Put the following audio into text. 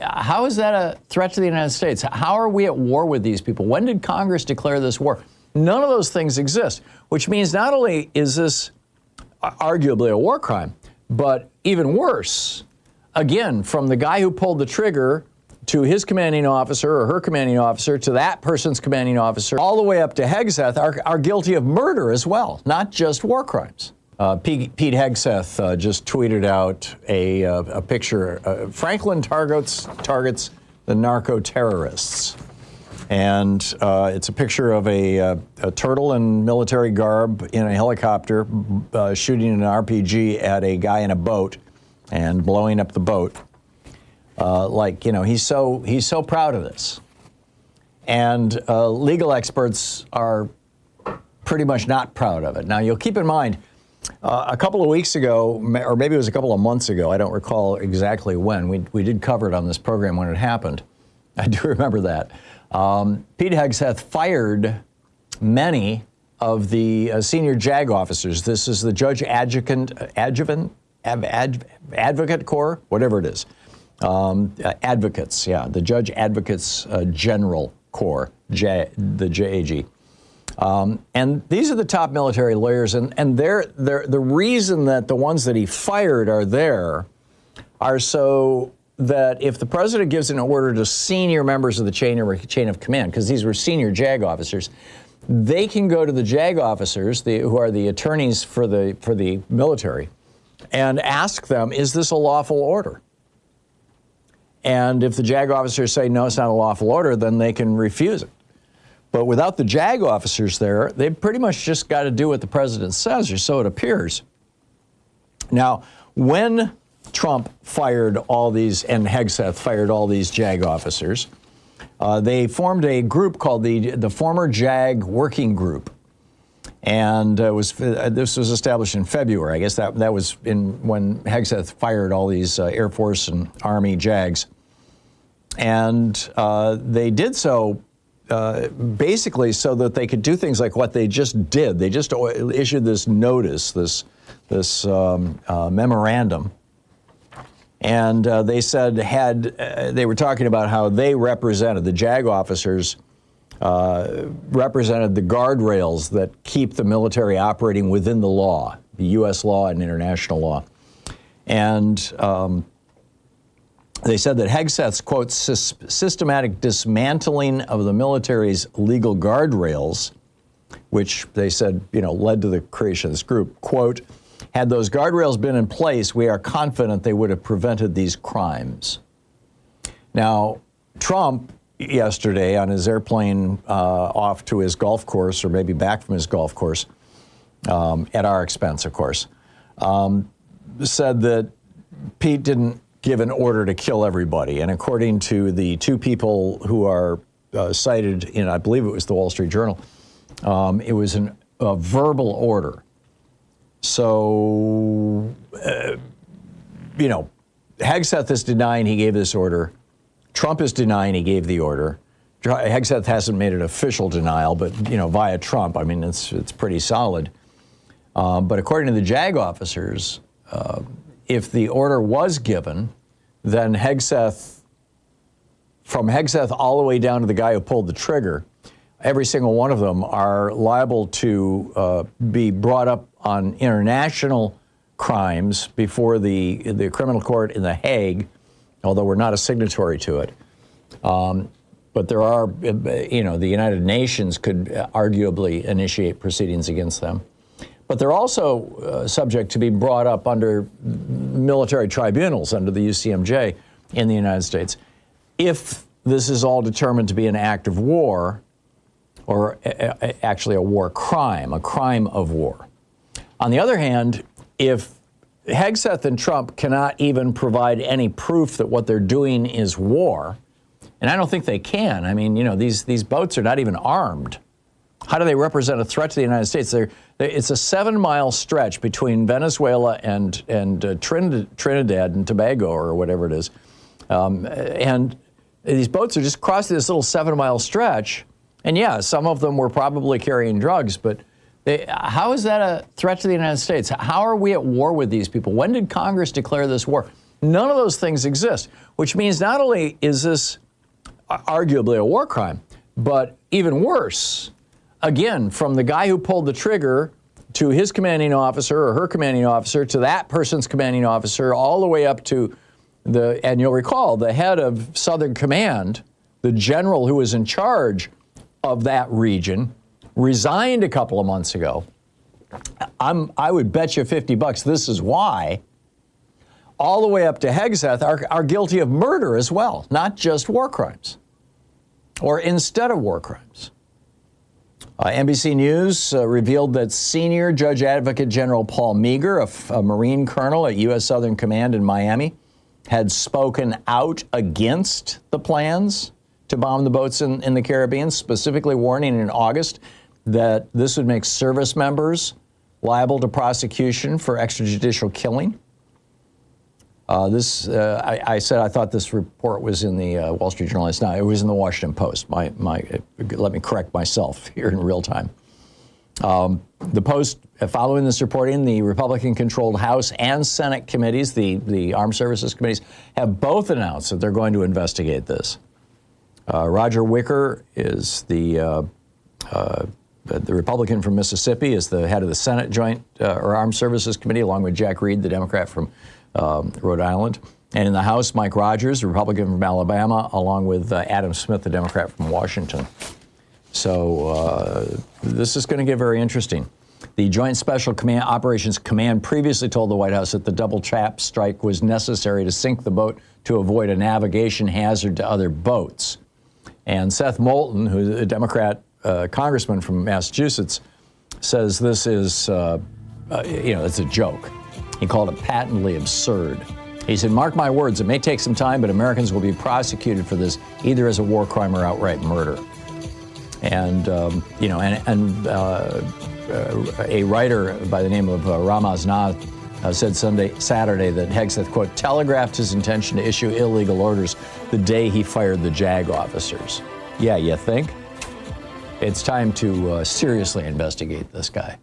How is that a threat to the United States? How are we at war with these people? When did Congress declare this war? None of those things exist, which means not only is this arguably a war crime, but even worse, again, from the guy who pulled the trigger to his commanding officer or her commanding officer to that person's commanding officer, all the way up to Hegseth, are guilty of murder as well, not just war crimes. Pete Hegseth just tweeted out a picture. Franklin targets the narco-terrorists. And it's a picture of a turtle in military garb in a helicopter shooting an RPG at a guy in a boat and blowing up the boat. He's so proud of this. And legal experts are pretty much not proud of it. Now, you'll keep in mind, a couple of weeks ago, or maybe it was a couple of months ago, I don't recall exactly when, we did cover it on this program when it happened. I do remember that. Pete Hegseth fired many of the senior JAG officers. This is the Judge Advocate Corps, whatever it is. Advocates, yeah, the Judge Advocates General Corps, the JAG. And these are the top military lawyers, and the reason that the ones that he fired are there are so that if the president gives an order to senior members of the chain of command, because these were senior JAG officers, they can go to the JAG officers, who are the attorneys for the military, and ask them, is this a lawful order? And if the JAG officers say, no, it's not a lawful order, then they can refuse it. But without the JAG officers there, they've pretty much just got to do what the president says, or so it appears. Now, when Trump fired all these, and Hegseth fired all these JAG officers, they formed a group called the Former JAG Working Group. And this was established in February. I guess that was when Hegseth fired all these Air Force and Army JAGs. And they did so basically so that they could do things like what they just did. They just issued this notice, this memorandum. And they said they were talking about how they represented, the JAG officers represented the guardrails that keep the military operating within the law, the U.S. law and international law. And they said that Hegseth's, quote, systematic dismantling of the military's legal guardrails, which they said, led to the creation of this group, quote, had those guardrails been in place, we are confident they would have prevented these crimes. Now, Trump, yesterday on his airplane off to his golf course, or maybe back from his golf course, at our expense, of course, said that Pete didn't give an order to kill everybody. And according to the two people who are cited in, I believe it was the Wall Street Journal, it was a verbal order. So, Hegseth is denying he gave this order. Trump is denying he gave the order. Hegseth hasn't made an official denial, but, via Trump, I mean, it's pretty solid. But according to the JAG officers, if the order was given, then from Hegseth all the way down to the guy who pulled the trigger, every single one of them are liable to be brought up on international crimes before the criminal court in The Hague, although we're not a signatory to it. But there are, the United Nations could arguably initiate proceedings against them. But they're also subject to be brought up under military tribunals under the UCMJ in the United States. If this is all determined to be an act of war, or actually a war crime, a crime of war. On the other hand, if Hegseth and Trump cannot even provide any proof that what they're doing is war, and I don't think they can. I mean, these boats are not even armed. How do they represent a threat to the United States? It's a 7-mile stretch between Venezuela and Trinidad and Tobago, or whatever it is. And these boats are just crossing this little 7-mile stretch. And yeah, some of them were probably carrying drugs, but how is that a threat to the United States? How are we at war with these people? When did Congress declare this war? None of those things exist, which means not only is this arguably a war crime, but even worse, again, from the guy who pulled the trigger to his commanding officer or her commanding officer to that person's commanding officer, all the way up to and you'll recall, the head of Southern Command, the general who was in charge of that region, resigned a couple of months ago. I would bet you $50 this is why. All the way up to Hegseth are guilty of murder as well, not just war crimes, or instead of war crimes. NBC News revealed that Senior Judge Advocate General Paul Meagher, a Marine colonel at U.S. Southern Command in Miami, had spoken out against the plans to bomb the boats in the Caribbean, specifically warning in August that this would make service members liable to prosecution for extrajudicial killing. I said I thought this report was in the Wall Street Journal. It's not. It was in the Washington Post. Let me correct myself here in real time. The Post, following this reporting, the Republican-controlled House and Senate committees, the Armed Services committees, have both announced that they're going to investigate this. Roger Wicker is the Republican from Mississippi, is the head of the Senate Joint or Armed Services Committee, along with Jack Reed, the Democrat from Rhode Island. And in the House, Mike Rogers, the Republican from Alabama, along with Adam Smith, the Democrat from Washington. So this is going to get very interesting. The Joint Special Operations Command previously told the White House that the double trap strike was necessary to sink the boat to avoid a navigation hazard to other boats. And Seth Moulton, who's a Democrat congressman from Massachusetts, says this is, it's a joke. He called it patently absurd. He said, "Mark my words, it may take some time, but Americans will be prosecuted for this either as a war crime or outright murder." And a writer by the name of Ramaz Nath said Saturday that Hegseth, quote, telegraphed his intention to issue illegal orders the day he fired the JAG officers. Yeah, you think? It's time to seriously investigate this guy.